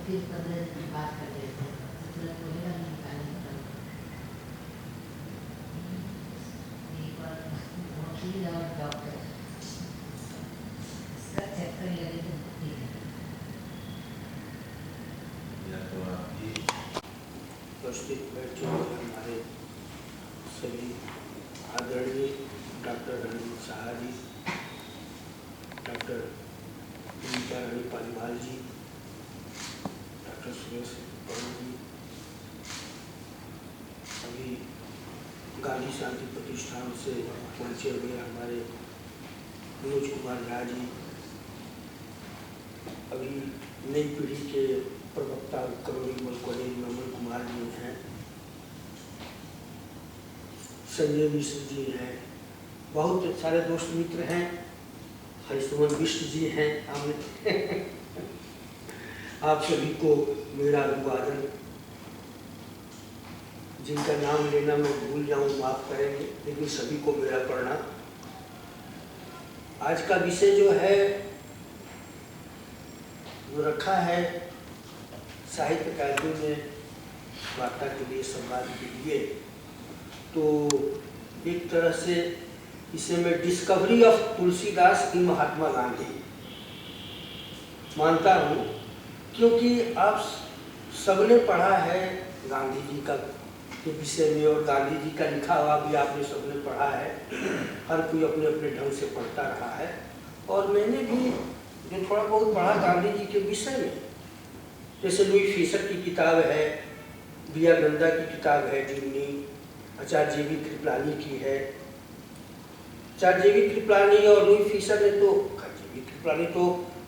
फिर 15 दिन की बात कर लेते हैं, तुरंत बोलेगा नहीं निकालने का। एक बार वकील और डॉक्टर इसका चक्कर लगे तो ठीक है। या तो आपकी उपस्थित बैठे हुए हमारे सभी आदरणीय डॉक्टर रणजीत शाह जी, डॉक्टर नीता रानी पालीवाल जी, डॉक्टर सुरेश प्रभु जी, अभी गांधी शांति प्रतिष्ठान से पहुँचे हुए हमारे मनोज कुमार झा जी, अभी नई पीढ़ी के प्रवक्ता करोड़ी कॉलेज नमन कुमार जी हैं, संजय मिश्र जी हैं, बहुत सारे दोस्त मित्र हैं, हरिशुमन बिष्ट जी हैं, आप सभी को मेरा अभिवादन। जिनका नाम लेना मैं भूल जाऊं माफ करेंगे, लेकिन सभी को मेरा प्रणाम। आज का विषय जो है वो रखा है साहित्य अकादमी में वार्ता के लिए, संवाद के लिए। तो एक तरह से इसे मैं डिस्कवरी ऑफ तुलसीदास इन महात्मा गांधी मानता हूँ, क्योंकि आप सबने पढ़ा है गांधी जी का के विषय में, और गांधी जी का लिखा हुआ भी आपने सबने पढ़ा है, हर कोई अपने अपने ढंग से पढ़ता रहा है। और मैंने भी जो थोड़ा बहुत पढ़ा गांधी जी के विषय में, जैसे लुई फीसर की किताब है, बी आर नंदा की किताब है जीवनी, आचार्य जेवी कृपलानी की है। आचार्य जेवी कृपलानी और लुई फीसर ने तो, जेवी कृपलानी तो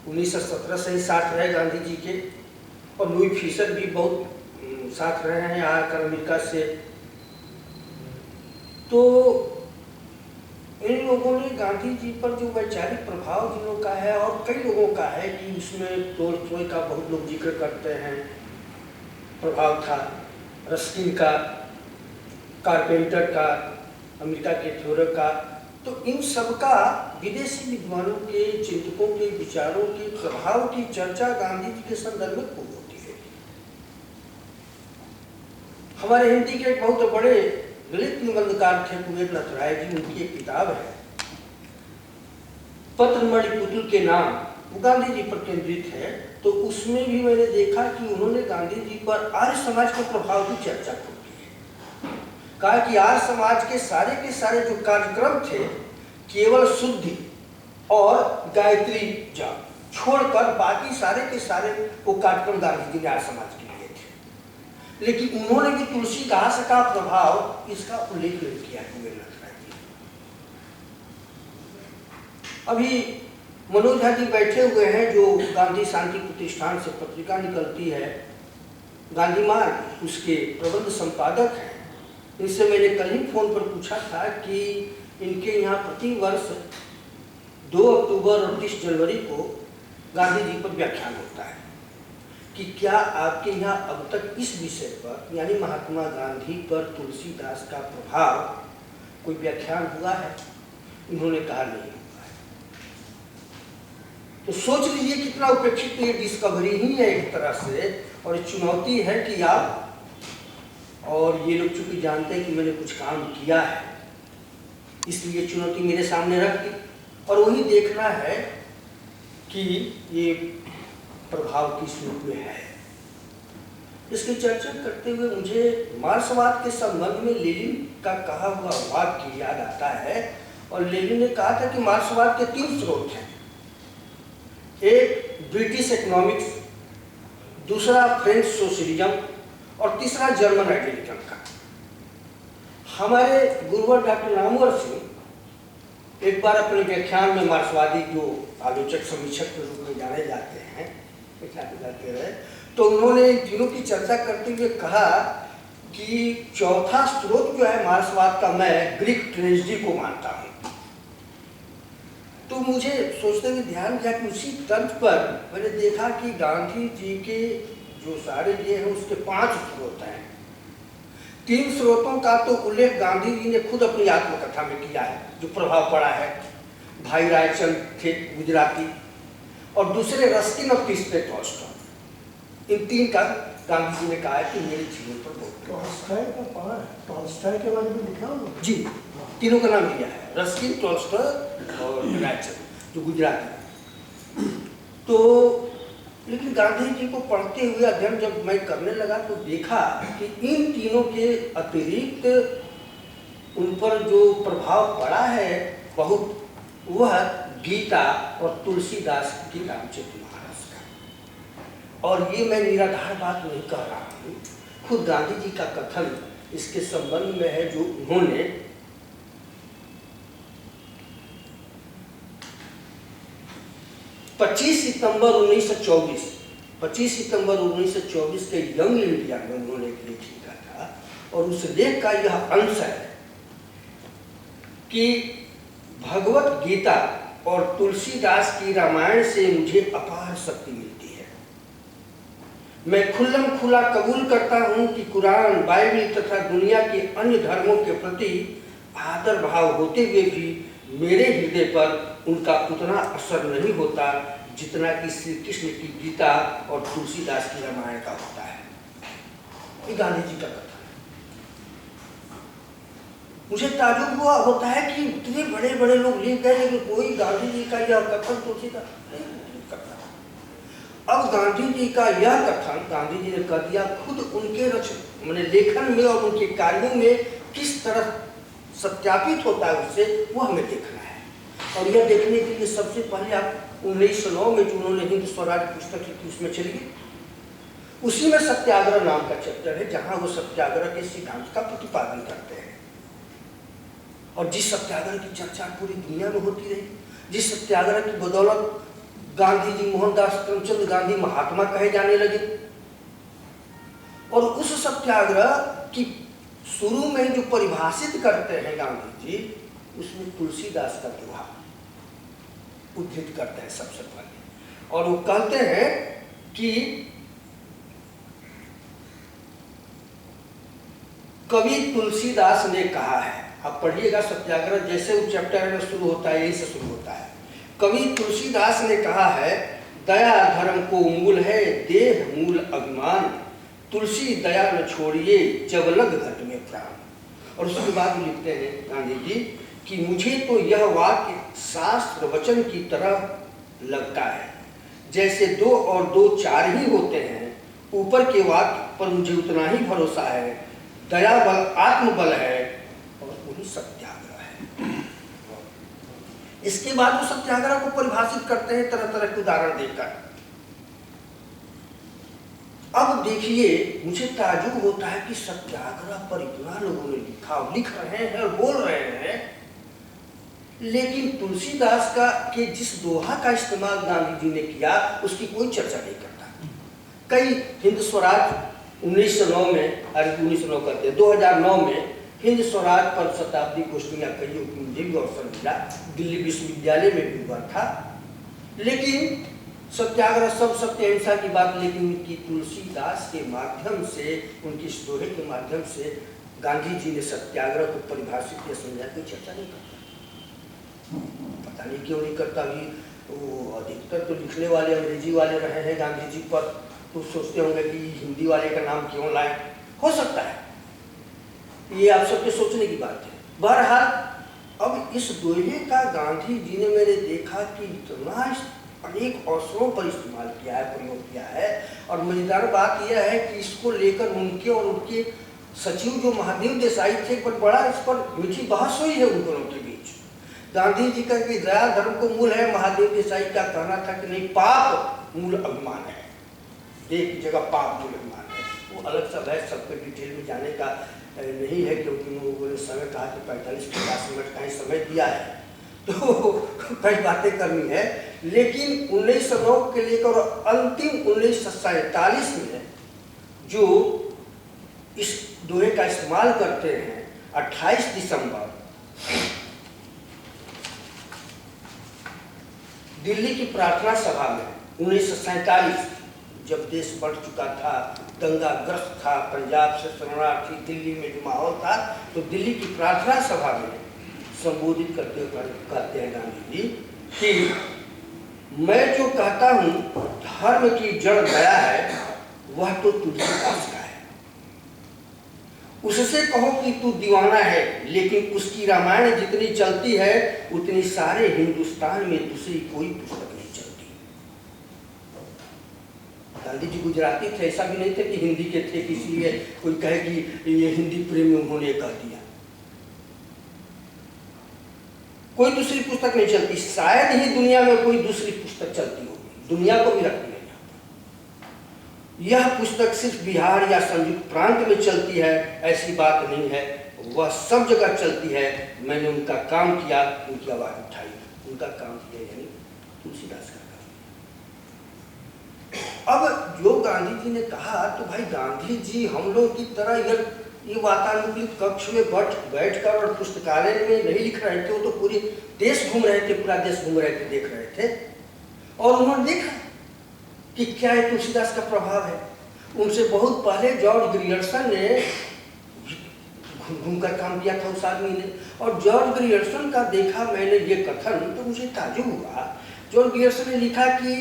1917 से ही साथ रहे गांधी जी के, और लुई फीसर भी बहुत साथ रहे हैं आकर अमेरिका से। तो इन लोगों ने गांधी जी पर जो वैचारिक प्रभाव जिन लोगों का है, और कई लोगों का है कि उसमें टोल्स्टॉय का बहुत लोग जिक्र करते हैं, प्रभाव था, रस्किन का, कारपेंटर का, अमेरिका के थ्योरर का। तो इन सब का विदेशी विद्वानों के, चिंतकों के विचारों के प्रभाव की चर्चा गांधी जी के संदर्भ में खूब होती है। हमारे हिंदी के एक बहुत बड़े ललित निबंधकार थे कुबेरनाथ राय जी, उनकी एक किताब है पत्रमणि पुतुल के नाम, वो गांधी जी पर केंद्रित है। तो उसमें भी मैंने देखा कि उन्होंने गांधी जी पर आर्य समाज के प्रभाव की चर्चा की है। कहा कि आर्य समाज के सारे जो कार्यक्रम थे, केवल शुद्धि और गायत्री जाप छोड़कर बाकी सारे के सारे वो कार्यक्रम गांधी जी ने आर्य समाज के लिए थे। लेकिन उन्होंने भी तुलसीदास का प्रभाव, इसका उल्लेख नहीं किया कुबेरनाथ राय जी। अभी मनोज झा जी बैठे हुए हैं, जो गांधी शांति प्रतिष्ठान से पत्रिका निकलती है, गांधी मार्ग, उसके प्रबंध संपादक हैं। इनसे मैंने कल ही फोन पर पूछा था कि इनके यहाँ प्रति वर्ष 2 अक्टूबर और 30 जनवरी को गांधी जी पर व्याख्यान होता है, कि क्या आपके यहाँ अब तक इस विषय पर, यानी महात्मा गांधी पर तुलसीदास का प्रभाव, कोई व्याख्यान हुआ है? इन्होंने कहा नहीं हुआ है। तो सोच लीजिए कितना उपेक्षित, ये डिस्कवरी ही है एक तरह से, और चुनौती है कि आप, और ये लोग चूंकि जानते हैं कि मैंने कुछ काम किया है, इसलिए चुनौती मेरे सामने रख दी, और वही देखना है कि ये प्रभाव किस रूप में है। इसकी चर्चा करते हुए मुझे मार्क्सवाद के संबंध में लेनिन का कहा हुआ वाक्य याद आता है, और लेनिन ने कहा था कि मार्क्सवाद के 3 स्रोत हैं, एक ब्रिटिश इकोनॉमिक्स, दूसरा फ्रेंच सोशलिज्म, और तीसरा जर्मन आइडियलिज्म का। हमारे गुरुवर डॉक्टर नामवर सिंह एक बार अपने व्याख्यान में मार्क्सवादी जो आलोचक समीक्षक के रूप में जाने जाते हैं, जाते रहे, तो उन्होंने इन तीनों की चर्चा करते हुए कहा कि चौथा स्रोत जो है मार्क्सवाद का, मैं ग्रीक ट्रेजेडी को मानता हूँ। तो मुझे सोचते हुए ध्यान दिया कि उसी तर्ज पर मैंने देखा कि गांधी जी के जो सारे ये हैं उसके 5 स्रोत हैं। 3 स्रोतों का तो उल्लेख गांधी जी ने खुद अपनी आत्मकथा में किया है, जो प्रभाव पड़ा है। भाई रायचंद थे गुजराती, और दूसरे रस्किन और तीसरे टॉल्स्टॉय। इन 3 का गांधी जी ने कहा है कि मेरे जीवन पर बहुत टॉल्स्टॉय का पढ़ा है, टॉल्स्टॉय के बारे में लिखा होगा जी, तीनों का नाम लिया है, रस्किन, टॉल्स्टॉय और राइचर जो गुजराती। तो लेकिन गांधी जी को पढ़ते हुए अध्ययन जब मैं करने लगा तो देखा कि इन तीनों के अतिरिक्त उन पर जो प्रभाव पड़ा है बहुत, वह गीता और तुलसीदास की रामचरित मानस का। और ये मैं निराधार बात नहीं कह रहा हूँ, खुद गांधी जी का कथन इसके संबंध में है, जो उन्होंने 25 सितंबर 1924 के यंग इंडिया में उन्होंने एक लेख लिखा था, और उस लेख का यह अंश है कि भगवत गीता और तुलसीदास की रामायण से मुझे अपार शक्ति मिलती है। मैं खुल्लम खुला कबूल करता हूं कि कुरान, बाइबल तथा दुनिया के अन्य धर्मों के प्रति आदर भाव होते हुए भी मेरे हृदय पर उनका उतना असर नहीं होता जितना कि श्री कृष्ण की गीता और तुलसीदास की रामायण का होता है। ये गांधी जी का कथन है। मुझे ताज्जुब हुआ होता है कि इतने बड़े बड़े लोग लिख गए लेकिन कोई गांधी जी का यह कथन तुलसीदास नहीं करता। अब गांधी जी का यह कथन गांधी जी ने कह दिया, खुद उनके मैंने लेखन में और उनके कार्यों में किस तरह सत्यापित होता है उससे, वो हमें देखना है। और यह देखने के लिए सबसे पहले आप 1909 में जो उन्होंने हिंद स्वराज पुस्तक लिखी उसमें चलिए। उसी में सत्याग्रह नाम का चैप्टर है, जहां वो सत्याग्रह के सिद्धांत का प्रतिपादन करते हैं। और जिस सत्याग्रह की चर्चा पूरी दुनिया में होती रही, जिस सत्याग्रह की बदौलत गांधी जी मोहनदास करमचंद गांधी महात्मा कहे जाने लगे, और उस सत्याग्रह की शुरू में जो परिभाषित करते हैं गांधी जी, उसमें तुलसीदास का दोहा उद्धृत करते हैं सबसे पहले। और वो कहते हैं कि कवि तुलसीदास ने कहा है, आप पढ़िएगा सत्याग्रह जैसे वो चैप्टर में शुरू होता है, यही से शुरू होता है। कवि तुलसीदास ने कहा है, दया धर्म को मूल है, देह मूल अभिमान, तुलसी दया न छोड़िए, जब लग घट में प्राण। और उसके बाद वो लिखते हैं गांधी जी कि मुझे तो यह वाक्य शास्त्र वचन की तरह लगता है, जैसे 2 और 2 4 ही होते हैं। ऊपर के वाक्य पर मुझे उतना ही भरोसा है, दया बल आत्मबल है और वही सत्याग्रह है। इसके बाद वो सत्याग्रह को परिभाषित करते हैं तरह तरह के उदाहरण देकर। अब देखिए, मुझे ताज्जुब होता है कि सत्याग्रह पर इतना लोगों ने लिखा, लिख रहे हैं और बोल रहे हैं, लेकिन तुलसीदास का के जिस दोहा का इस्तेमाल गांधी जी ने किया उसकी कोई चर्चा नहीं करता। कई हिंद स्वराज 1909 में, अरे 1909 करते 2009 में हिंद स्वराज पर शताब्दी गोष्ठियां कही, मुझे भी अवसर मिला, दिल्ली विश्वविद्यालय में भी हुआ था। लेकिन सत्याग्रह सब सत्य अहिंसा की बात, लेकिन उनकी तुलसीदास के माध्यम से, उनकी इस दोहे के माध्यम से गांधी जी ने सत्याग्रह को परिभाषित किया, समझा, कोई चर्चा नहीं करता। पता नहीं क्यों नहीं करता। भी वो अधिकतर तो लिखने वाले अंग्रेजी वाले रहे हैं गांधी जी पर, तो सोचते होंगे कि हिंदी वाले का नाम क्यों लाए, हो सकता है, ये आप सबके सोचने की बात है। बहरहाल अब इस दोहे का गांधी जी ने, मैंने देखा कि इतना अनेक अवसरों पर इस्तेमाल किया है, प्रयोग किया है। और मजेदार बात यह है कि इसको लेकर उनके और उनके सचिव जो महादेव देसाई थे, पर बड़ा इस पर मीठी बहस हुई है उन दोनों के बीच। गांधी जी का कि दया धर्म को मूल है, महादेव देसाई का कहना था कि नहीं, पाप मूल अभिमान है, एक की जगह पाप मूल अभिमान है। वो अलग सब है, सबके डिटेल में जाने का नहीं है, क्योंकि लोगों ने समय कहा कि 45-50 मिनट का ही समय दिया है, तो कई बातें करनी है। लेकिन 1909 के लेकर अंतिम 1947 में जो इस दोहे का इस्तेमाल करते हैं, 28 दिसंबर दिल्ली की प्रार्थना सभा में 1947, जब देश बढ़ चुका था, दंगाग्रस्त था, पंजाब से शरणार्थी, दिल्ली में जो माहौल था, तो दिल्ली की प्रार्थना सभा में संबोधित करते हुए कहते हैं गांधी जी कि मैं जो कहता हूँ धर्म की जड़ दया है, तो तुलसीदास का है। उससे कहो कि तू दीवाना है, लेकिन उसकी रामायण जितनी चलती है उतनी सारे हिंदुस्तान में दूसरी कोई पुस्तक नहीं चलती। गांधी जी गुजराती थे, ऐसा भी नहीं थे कि हिंदी के थे कि इसलिए कोई कहे कि ये हिंदी प्रेमी उन्होंने कह दिया। कोई दूसरी पुस्तक नहीं चलती, शायद ही दुनिया में कोई दूसरी पुस्तक चलती होगी, दुनिया को भी रखती है। यह पुस्तक सिर्फ बिहार या संयुक्त प्रांत में चलती है ऐसी बात नहीं है, वह सब जगह चलती है। मैंने उनका काम किया, उनकी आवाज उठाई, उनका काम किया यानी तुलसीदास का काम। अब जो गांधी जी ने कहा, तो भाई गांधी जी हम लोग की तरह ये वातानुकूलित कक्ष में बैठकर और पुस्तकालय में नहीं लिख रहे थे, वो तो पूरे देश घूम रहे थे, पूरा देश घूम रहे थे, देख रहे थे, और उन्होंने देखा कि क्या है तुलसीदास का प्रभाव है। उनसे बहुत पहले जॉर्ज ग्रियर्सन ने घूमकर काम किया था उस आदमी ने, और जॉर्ज ग्रियर्सन का देखा मैंने ये कथन तो मुझे ताज्जुब हुआ। जॉर्ज ग्रियर्सन ने लिखा कि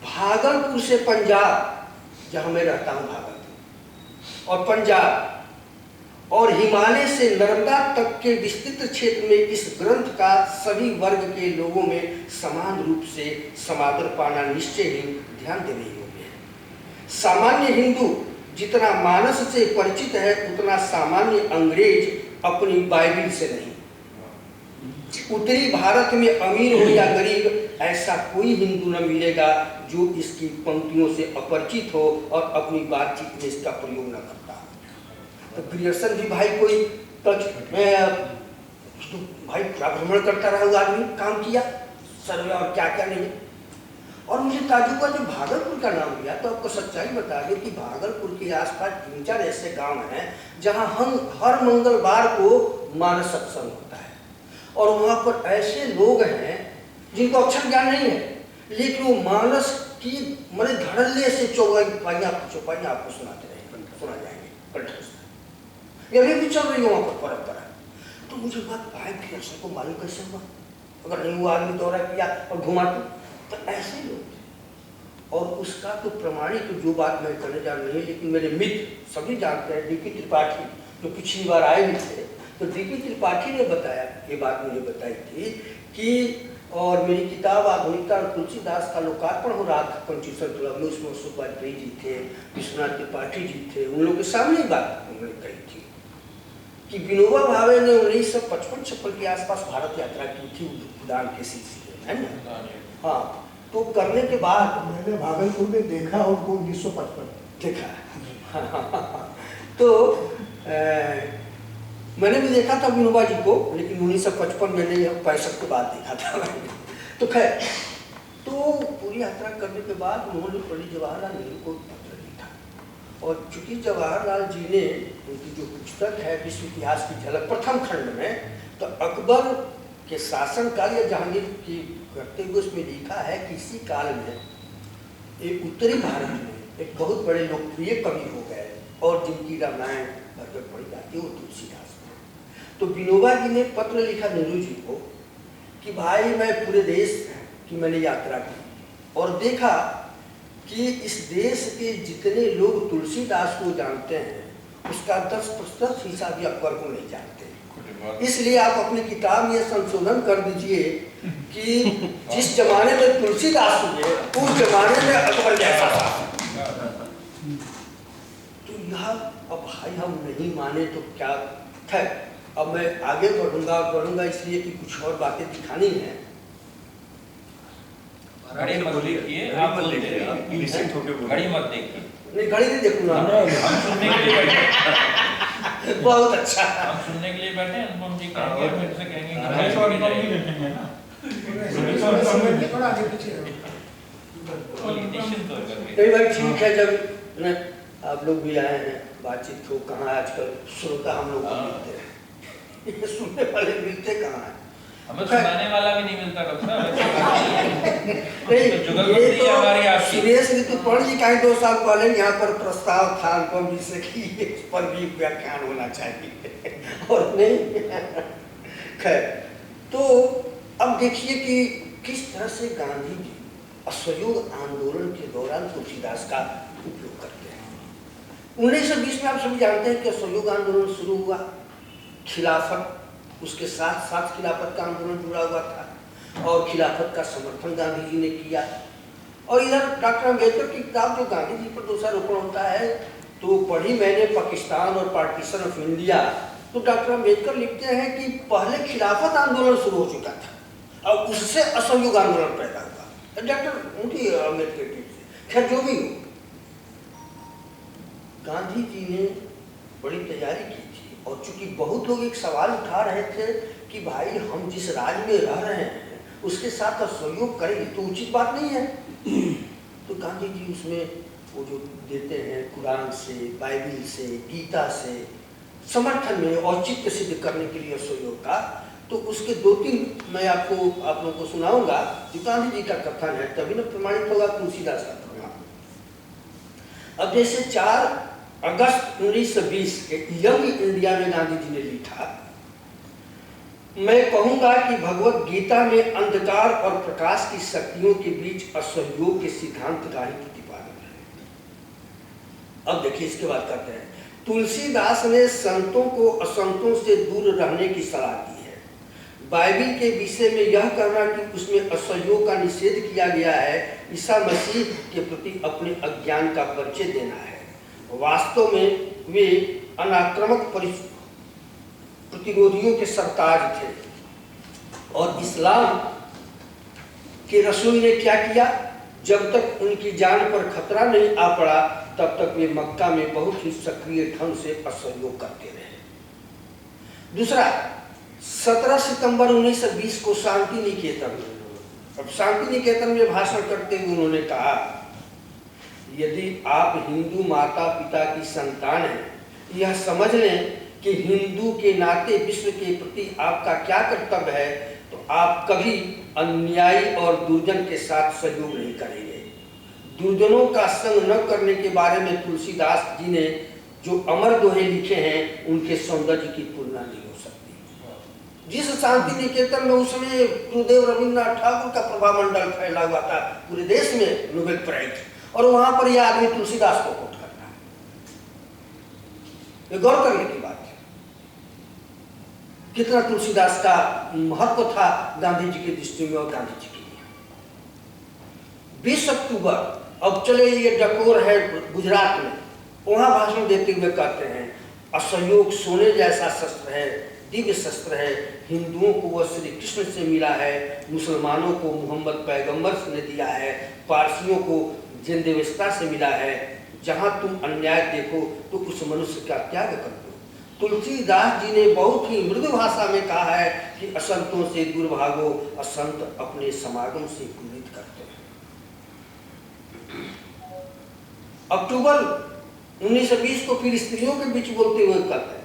भागलपुर से पंजाब, जहां मैं रहता हूं भागलपुर, और पंजाब और हिमालय से नर्मदा तक के विस्तृत क्षेत्र में इस ग्रंथ का सभी वर्ग के लोगों में समान रूप से समादर पाना निश्चय ही ध्यान देने योग्य है। सामान्य हिंदू जितना मानस से परिचित है उतना सामान्य अंग्रेज अपनी बाइबिल से नहीं। उत्तरी भारत में अमीर हो या गरीब, ऐसा कोई हिंदू न मिलेगा जो इसकी पंक्तियों से अपरिचित हो और अपनी बातचीत में इसका प्रयोग न करता। तो ग्रियर्सन भी भाई कोई भाई भ्रमण करता रहा आदमी, काम किया सर्वे और क्या क्या नहीं। और मुझे ताज्जुब हुआ जब भागलपुर का नाम लिया तो आपको सच्चाई बता दें कि भागलपुर के आसपास 3-4 ऐसे गांव हैं जहां हम हर मंगलवार को मानस सत्संग होता है, और वहां पर ऐसे लोग हैं जिनको अक्षर ज्ञान नहीं है, लेकिन वो मानस की मैंने धड़ल्ले से चौपाइयाँ आपको सुनाते रहे, सुना जाएंगे। ये अभी भी चल रही है वहाँ पर परंपरा। तो मुझे बात भाई फिर सबको मालूम कैसे हुआ, अगर नहीं हुआ आदमी दौरा किया और घुमा तो ऐसे लोग थे। और उसका तो प्रमाणिक जो बात मैं करने जा रही हूँ, लेकिन मेरे मित्र सभी जानते हैं, डीपी त्रिपाठी जो पिछली बार आए भी थे, तो डीपी त्रिपाठी ने बताया, ये बात मुझे बताई थी कि और मेरी किताब आधुनिकता और तुलसीदास का लोकार्पण हो रहा था पंचीसर क्लब में, उसमें अशोक वाजपेयी जी थे, विश्वनाथ त्रिपाठी जी थे, उन लोगों के सामने बात उन्होंने कही थी कि विनोबा भावे ने 1955-56 के आसपास भारत यात्रा की थी उदान के सिलसिले में, है ना? हाँ, तो करने के बाद मैंने भागलपुर में देखा उनको 1955 देखा। तो मैंने भी देखा था विनोबा जी को, लेकिन 1955 में नहीं, 65 के बाद देखा था मैंने। तो खैर, तो पूरी यात्रा करने के बाद उन्होंने पंडित जवाहरलाल नेहरू को पत्र लिखा, और चूंकि जवाहरलाल जी ने उनकी जो पुस्तक है विश्व इतिहास की झलक प्रथम खंड में, तो अकबर के शासनकाल या जहांगीर की करते हुए उसमें लिखा है कि इसी काल में एक उत्तरी भारत में एक बहुत बड़े लोकप्रिय कवि हो गए और जिनकी रामायण भरकर पढ़ी जाती है वो तुलसीदास। तो विनोबा जी ने पत्र लिखा नेहरू जी को कि भाई मैं पूरे देश की मैंने यात्रा की और देखा कि इस देश के जितने लोग तुलसीदास को जानते हैं उसका 10% हिस्सा भी अकबर को नहीं जानते। इसलिए आप अपनी किताब में संशोधन कर दीजिए कि जिस जमाने में तुलसीदास हुए उस जमाने में अकबर जैसा था। तो यह अब भाई हम नहीं माने तो क्या है। अब मैं आगे बढ़ूंगा इसलिए कि कुछ और बातें दिखानी है। घड़ी मत देखिए, आप घड़ी मत देखिए। नहीं, घड़ी नहीं देखूंगा, हम सुनने के लिए बैठे। बहुत अच्छा, हम सुनने के लिए बैठे, अनुपम जी कहेंगे, मेरे से कहेंगे थोड़ा आगे पीछे निश्चिंत होकर नहीं भाई ठीक है। जब आप लोग भी आए हैं, बातचीत को कहाँ आजकल श्रोता हम लोग को मिलते हैं, ये सुनने वाले मिलते कहाँ हैं? हमें सुनाने वाला भी नहीं मिलता डॉक्टर नहीं, ये तो सुरेश ऋतुपर्ण जी का ही 2 साल पहले यहाँ पर प्रस्ताव था अनुपम जी से कि इस पर भी व्याख्यान होना चाहिए और नहीं। खैर, तो अब देखिए कि किस तरह से गांधी जी असहयोग आंदोलन के दौरान तुलसीदास का उपयोग करते हैं। 1920 में आप सभी जानते हैं कि असहयोग आंदोलन शुरू हुआ, खिलाफत उसके साथ साथ खिलाफत का आंदोलन जुड़ा हुआ था और खिलाफत का समर्थन गांधी जी ने किया। और इधर डॉक्टर अम्बेडकर की किताब जो गांधी जी पर दोषारोपण होता है तो पढ़ी मैंने पाकिस्तान और पार्टीशन ऑफ इंडिया, तो डॉक्टर अम्बेडकर लिखते हैं कि पहले खिलाफत आंदोलन शुरू हो चुका था और उससे असहयोग आंदोलन पैदा हुआ। डॉक्टर उनकी अम्बेडकर की, खैर जो भी हो, गांधी जी ने बड़ी तैयारी की थी और चूंकि बहुत लोग एक सवाल उठा रहे थे कि भाई हम जिस राज्य में रह रहे हैं उसके साथ असहयोग करेंगे तो उचित बात नहीं है। तो गांधी जी उसमें वो जो देते हैं कुरान से, बाइबिल से, गीता से समर्थन में औचित्य सिद्ध करने के लिए असहयोग का, तो उसके 2-3 मैं आप लोगों को सुनाऊंगा जो गांधी जी का कथन है, तभी न प्रमाणित होगा तुलसीदास का प्रमाण। अब जैसे 4 अगस्त 1920 के यंग इंडिया में गांधी जी ने लिखा, मैं कहूंगा कि भगवत गीता में अंधकार और प्रकाश की शक्तियों के बीच असहयोग के सिद्धांत का ही प्रतिपादन है। अब देखिए इसके बाद कहते हैं, तुलसीदास ने संतों को असंतों से दूर रहने की सलाह दी है। बाइबिल के विषय में यह कहना कि उसमें असहयोग का निषेध किया गया है, ईसा मसीह के प्रति अपने अज्ञान का परिचय देना है। वास्तव में वे अनाक्रामक प्रतिरोधियों के सरताज थे और इस्लाम के रसूल ने क्या किया, जब तक उनकी जान पर खतरा नहीं आ पड़ा तब तक वे मक्का में बहुत ही सक्रिय ढंग से असहयोग करते रहे। दूसरा, 17 सितंबर 1920 को शांति निकेतन, अब शांति निकेतन में भाषण करते हुए उन्होंने कहा, यदि आप हिंदू माता पिता की संतान हैं, यह समझ लें कि हिंदू के नाते विश्व के प्रति आपका क्या कर्तव्य है, तो आप कभी अन्यायी और दुर्जन के साथ सहयोग नहीं करेंगे। दुर्जनों का संग न करने के बारे में तुलसीदास जी ने जो अमर दोहे लिखे हैं उनके सौंदर्य की तुलना नहीं हो सकती। जिस शांति निकेतन में उसमें गुरुदेव रविन्द्रनाथ ठाकुर का प्रभामंडल फैला हुआ था, पूरे देश में नोबेल प्राइज, और वहां पर यह आदमी तुलसीदास को कोट करता है, ये गौर करने की बात है। कितना तुलसीदास का महत्व था गांधी जी की दृष्टि में और गांधी जी के लिए। 20 अक्टूबर, अब चले ये डकोर है गुजरात में, वहां भाषण देते हुए कहते हैं, असहयोग सोने जैसा शस्त्र है, दिव्य शस्त्र है। हिंदुओं को वह श्री कृष्ण से मिला है, मुसलमानों को मोहम्मद पैगंबर ने दिया है, पारसियों को जिंदेवस्ता से मिला है। जहां तुम अन्याय देखो तो उस मनुष्य का त्याग कर दो। तुलसीदास जी ने बहुत ही मृदु भाषा में कहा है कि असंतों से दूर भागो, असंत अपने समागम से पीड़ित करते हैं। अक्टूबर 1920 को फिर स्त्रियों के बीच बोलते हुए कहते हैं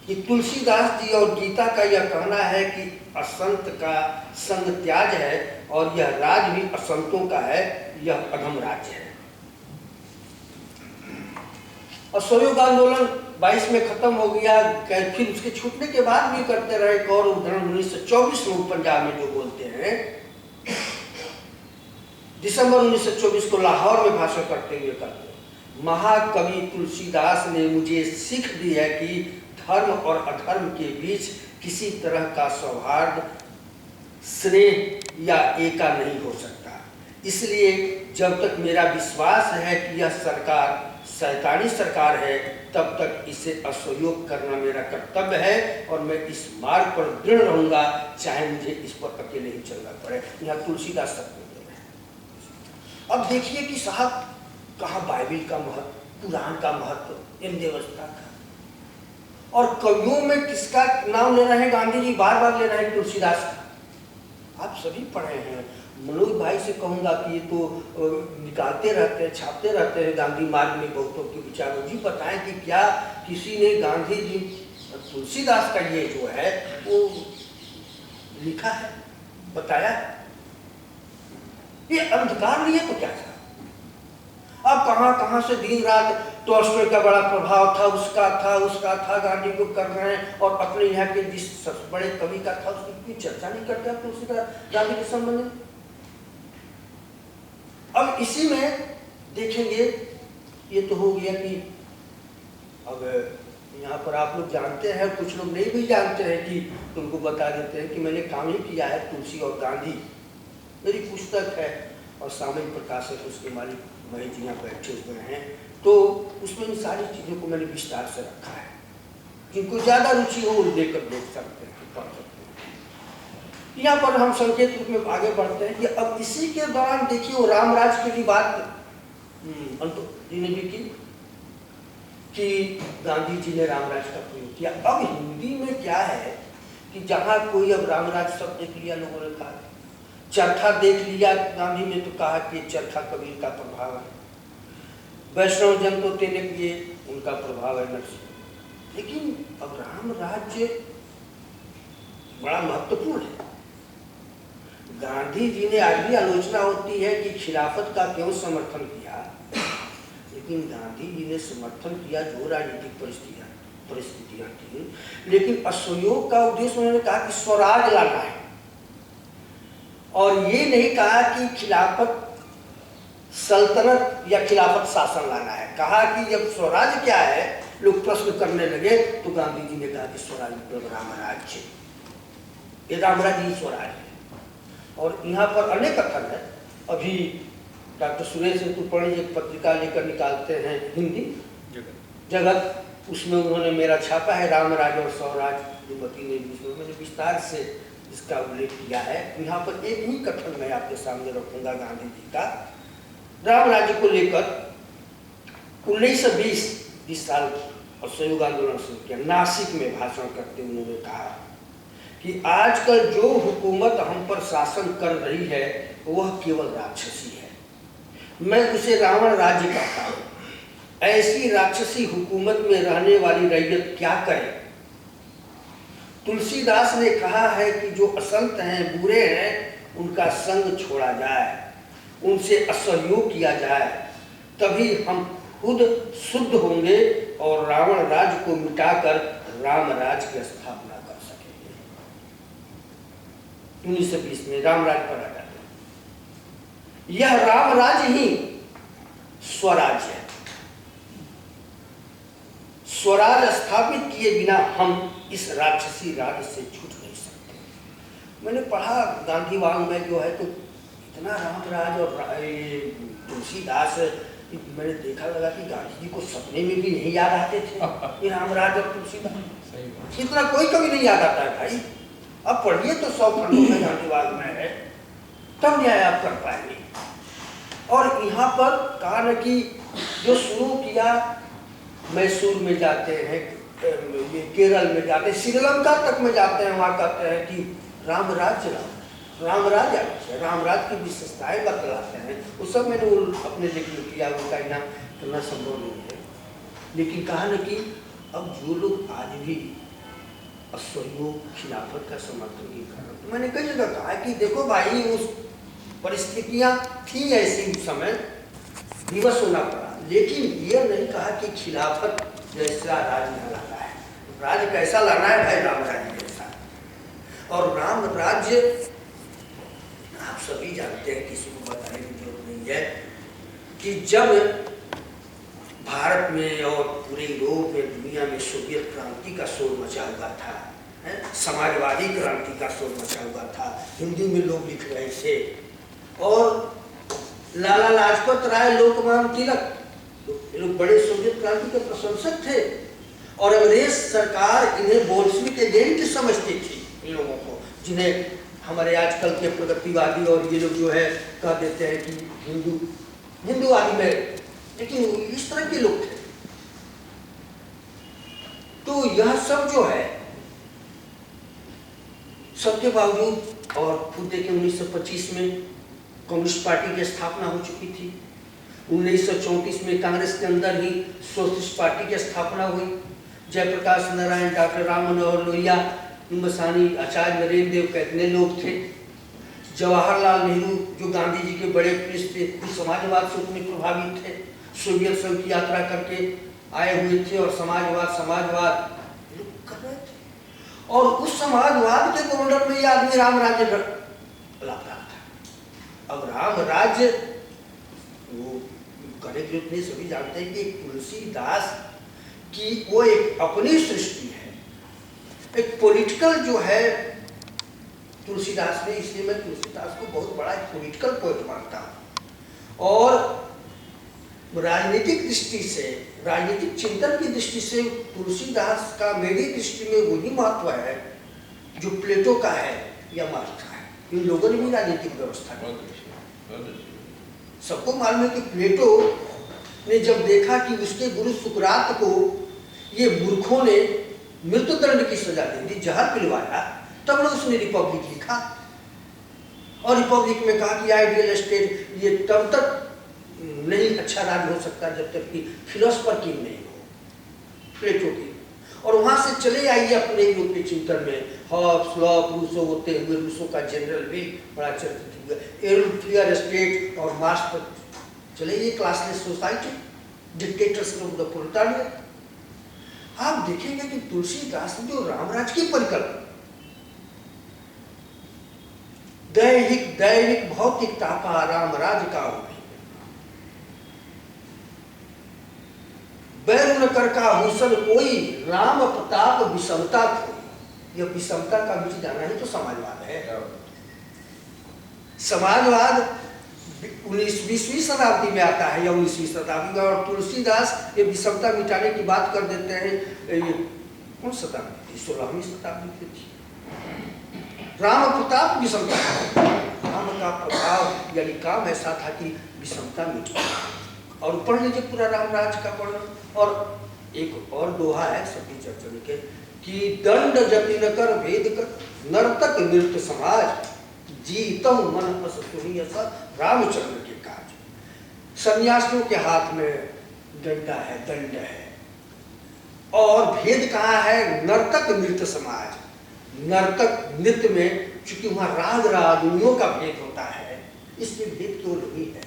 कि तुलसीदास जी और गीता का यह कहना है कि असंत का संग त्याज है और यह राज भी असंतों का है, यह अधम राज्य है। असहयोग आंदोलन 22 में खत्म हो गया, फिर उसके छूटने के बाद भी करते रहे। एक और उदाहरण 1924 में पंजाब में जो बोलते हैं, दिसंबर 1924 को लाहौर में भाषण करते हुए कहते हैं, महाकवि तुलसीदास ने मुझे सीख दी है कि धर्म और अधर्म के बीच किसी तरह का सौहार्द, स्नेह या एका नहीं हो सकता। इसलिए जब तक मेरा विश्वास है कि यह सरकार शैतानी सरकार है, तब तक इसे असहयोग करना मेरा कर्तव्य है और मैं इस मार्ग पर दृढ़ रहूंगा, चाहे मुझे इस पर अकेले ही चलना पड़े। यहाँ तुलसीदास सत्य दे रहे हैं। अब देखिए कि साहब कहाँ बाइबिल का महत्व, कुरान का महत्व, हिंदुस्तान का, और कवियों में किसका नाम ले रहे हैं गांधी जी, बार बार ले रहे हैं तुलसीदास का। आप सभी पढ़े हैं। मनोज भाई से कहूँगा कि ये तो निकालते रहते हैं, छापते रहते हैं गांधी मार्ग में बहुतों के विचारों। जी बताएं कि क्या किसी ने गांधी जी तुलसीदास का ये जो है वो लिखा है, बताया? ये अंधकार नहीं है तो क्या था? अब कहाँ कहाँ से दिन रात टॉल्स्टॉय का बड़ा प्रभाव था, उसका था, गांधी को कर रहे हैं, और अपने यहाँ के जिस बड़े कवि का था उसकी कोई चर्चा नहीं करते आप तुलसीदास गांधी के संबंध में। अब इसी में देखेंगे, ये तो हो गया कि अब यहाँ पर आप लोग जानते हैं, कुछ लोग नहीं भी जानते हैं कि उनको बता देते हैं कि मैंने काम ही किया है तुलसी और गांधी, मेरी पुस्तक है और सामयिक प्रकाशक उसके मालिक महेश जी यहाँ बैठे हुए हैं, तो उसमें इन सारी चीज़ों को मैंने विस्तार से रखा है। जिनको ज़्यादा रुचि हो वो लेकर देख सकते हैं, पढ़ सकते हैं। यहाँ पर हम संकेत रूप में आगे बढ़ते हैं कि अब इसी के दौरान देखिए वो रामराज की भी बात अंत जी ने भी की कि गांधी जी ने रामराज का प्रयोग किया। अब हिंदी में क्या है कि जहाँ कोई अब रामराज शब्द देख लिया लोगों ने कहा, चरखा देख लिया गांधी ने तो कहा कि चरखा कबीर का प्रभाव है, वैष्णव जन तो तेने किए उनका प्रभाव है नरसिंह। लेकिन अब राम राज्य बड़ा महत्वपूर्ण है। गांधी जी ने आज भी आलोचना होती है कि खिलाफत का क्यों समर्थन किया, लेकिन गांधी जी ने समर्थन किया जो राजनीतिक परिस्थितियां थी, लेकिन असहयोग का उद्देश्य उन्होंने कहा कि स्वराज लाना है, और ये नहीं कहा कि खिलाफत सल्तनत या खिलाफत शासन लाना है। कहा कि जब स्वराज क्या है लोग प्रश्न करने लगे तो गांधी जी ने कहा कि स्वराज मतलब रामराज्य, ये रामराज्य ही स्वराज है। और यहाँ पर अनेक कथन है। अभी डॉक्टर सुरेश ऋतुपर्णी एक पत्रिका लेकर निकालते हैं हिंदी जगत, उसमें उन्होंने मेरा छापा है रामराज और स्वराज, युवती ने भी मैंने विस्तार से इसका उल्लेख किया है। यहाँ पर एक ही कथन मैं आपके सामने रखूंगा गांधी जी का राम राज्य को लेकर 1920 साल और सहयोग आंदोलन शुरू किया। नासिक में भाषण करते उन्होंने कहा कि आजकल जो हुकूमत हम पर शासन कर रही है वह केवल राक्षसी है, मैं उसे रावण राज्य कहता हूँ। ऐसी राक्षसी हुकूमत में रहने वाली रैयत क्या करे। तुलसीदास ने कहा है कि जो असंत हैं, बुरे हैं, उनका संग छोड़ा जाए, उनसे असहयोग किया जाए, तभी हम खुद शुद्ध होंगे और रावण राज्य को मिटाकर राम राज्य की स्थापना कर सकेंगे। 1920 में राम राज्य पर आ जाते हैं। यह राम राज्य ही स्वराज्य है। स्वराज स्थापित किए बिना हम इस राक्षसी राज्य से छूट नहीं सकते। मैंने पढ़ा गांधीवाद में जो है तो इतना रामराज और तुलसीदास, मैंने देखा लगा कि गांधी जी को सपने में भी नहीं याद आते थे कि रामराज और तुलसीदास, इतना कोई कभी नहीं याद आता है भाई। अब पढ़िए तो 100 खंडों में गांधीवाद में है, तब न्याय आप कर पाएंगे। और यहाँ पर कहा न कि जो शुरू किया, मैसूर में जाते हैं, केरल में जाते हैं, श्रीलंका तक में जाते हैं, वहाँ कहते हैं कि रामराज रामराज की विशेषताएं बतलाते हैं। उस सब मैंने अपने लेखन किया, उनका यहाँ करना संभव नहीं है। लेकिन कहा न कि अब जो लोग आज भी असहयोग खिलाफत का समर्थन नहीं कर रहे, तो मैंने कई जगह कहा कि देखो भाई उस परिस्थितियां थी ऐसी, उस समय दिवस होना पड़ा, लेकिन ये नहीं कहा कि खिलाफत जैसा राज लाना है। राज कैसा लाना है भाई? राम राज्य जैसा। और राम राज्य आप सभी जानते हैं, किसी को बताने की जरूरत नहीं है कि जब भारत में और पूरे यूरोप में, दुनिया में सोवियत क्रांति का शोर मचा हुआ था, समाजवादी क्रांति का शोर मचा हुआ था, हिंदी में लोग लिख रहे थे, और लाला लाजपत राय, लोकमान्य तिलक, ये लोग बड़े सोवियत क्रांति के प्रशंसक थे, और अंग्रेज सरकार इन्हें बोल्शेविक एजेंट समझती थी, इन लोगों को, जिन्हें हमारे आजकल के प्रगतिवादी और ये लोग जो है कह देते हैं कि हिंदूवादी में, लेकिन इस तरह के लोग थे। तो यह सब जो है सबके बावजूद, और खुद देखें 1925 में कम्युनिस्ट पार्टी की स्थापना हो चुकी थी। 1934 में कांग्रेस के अंदर ही सोशलिस्ट पार्टी की स्थापना हुई। जयप्रकाश नारायण, डॉक्टर राम मनोहर लोहिया, मसानी, आचार्य नरेंद्र देव, कितने लोग थे। जवाहरलाल नेहरू जो गांधी जी के बड़े प्रिय थे, कुछ समाजवाद से उतने प्रभावित थे, सोवियत संघ की यात्रा करके आए हुए थे, और समाजवाद लोग कर रहे थे। और उस समाजवाद के काउंटर में ये आदमी राम राज्य ला रहा था। अब राम राज्य वो कहने की जरूरत नहीं, सभी जानते हैं कि तुलसीदास की वो एक अपनी सृष्टि है, एक पॉलिटिकल जो है तुलसीदास में, इसलिए मैं तुलसीदास को बहुत बड़ा एक पॉलिटिकल पोएट मानता हूँ। और राजनीतिक दृष्टि से, राजनीतिक चिंतन की दृष्टि से तुलसीदास का मेरी दृष्टि में वही महत्व है जो प्लेटो का है या मार्क्स का है। इन लोगों ने भी राजनीतिक व्यवस्था की। सबको मालूम है कि प्लेटो ने जब देखा कि उसके गुरु सुकरात को ये मूर्खों ने मृत्युदंड की सजा दे दी, जहर पिलवाया, तब ने उसने रिपब्लिक लिखा। और रिपब्लिक में कहा कि आइडियल स्टेट ये तब तक नहीं अच्छा राज हो सकता जब तक कि फिलोसफर किंग नहीं हो, प्लेटो की। और वहां से चले आइए अपने यूरोपीय चिंतन में, हॉब्स, लॉक, रूसो होते हुए, रूसो का जनरल भी बड़ा चर्चित हुआ, एल्फियर स्टेट और मार्क्स पर चले ये classless society, dictators of the proletariat. आप देखेंगे कि तुलसीदास ने जो रामराज की परिकल्पना, दैहिक दैनिक भौतिक तापा रामराज का हो, बैर न कर का भूषण कोई, राम प्रताप विषमता कोई। यह विषमता का बीच जाना ही तो समाजवाद है। समाजवाद 19वीं शताब्दी में आता है या 19वीं शताब्दी में, और तुलसीदास ये विषमता मिटाने की बात कर देते हैं। ये कौन शताब्दी थी? 16वीं शताब्दी थी। राम प्रताप विषमता, राम का प्रताप यानी काम ऐसा था कि विषमता मिट। और पढ़ लीजिए पूरा रामराज का वर्णन। और एक और दोहा है सभी चर्चा के कि दंड जति न कर भेद कर नर्तक नृत्य समाज, जीतम मन पस सुनिय स रामचंद्र के काज। सन्यासियों के हाथ में डंडा है, दंड है। और भेद कहाँ है? नर्तक नृत्य समाज। नर्तक नृत्य में चूंकि वहां राग रागुनियों का भेद होता है, इसमें भेद क्यों नहीं है?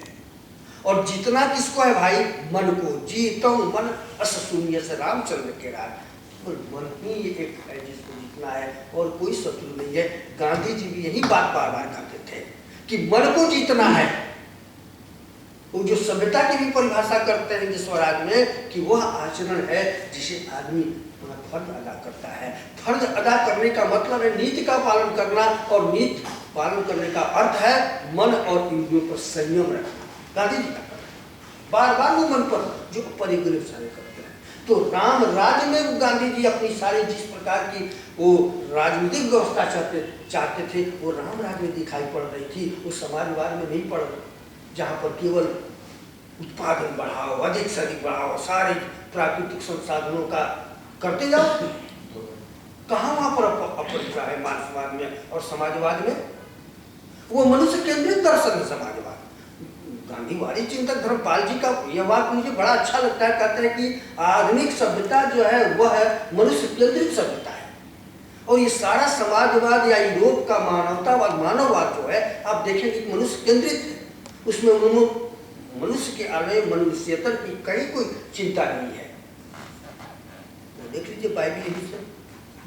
और जीतना किसको है भाई? मन को। जीतो मन अस शून्य से रामचंद्र के राज। और मन ही एक है जिसको जीतना है, और कोई शत्रु नहीं है। गांधी जी भी यही बात बार बार कहते थे कि मन को जीतना है। वो जो सभ्यता की भी परिभाषा करते हैं जिस स्वराज में, कि वह आचरण है जिसे आदमी अपना फर्ज अदा करता है। फर्ज अदा करने का मतलब है नीति का पालन करना, और नीति पालन करने का अर्थ है मन और इंद्रियों पर संयम रखना। गांधी जी का बार बार वो मन पर जो परिग्रह सारे करते हैं। तो राम राज्य में गांधी जी अपनी सारी जिस प्रकार की वो राजनीतिक व्यवस्था चाहते थे, वो राम राज्य में दिखाई पड़ रही थी। वो समाजवाद में नहीं पड़ रही, जहाँ पर केवल उत्पादन बढ़ाओ, अधिक से अधिक बढ़ाओ, सारे प्राकृतिक संसाधनों का करते जाओ। कहाँ वहाँ पर अपरिग्रह है मार्क्सवाद में और समाजवाद में? वो मनुष्य केंद्रित दर्शन है समाजवाद। गांधीवादी चिंतक धर्मपाल जी का यह बात मुझे बड़ा अच्छा लगता है। कहते हैं कि आधुनिक सभ्यता जो है वह है मनुष्य केंद्रित सभ्यता है। और ये सारा समाजवाद या यूरोप का मानवतावाद, मानववाद जो है, आप देखेंगे कि मनुष्य केंद्रित है। उसमें मनुष्य के आलय मनुष्यतर की कहीं कोई चिंता नहीं है। देख लीजिए बाइबल में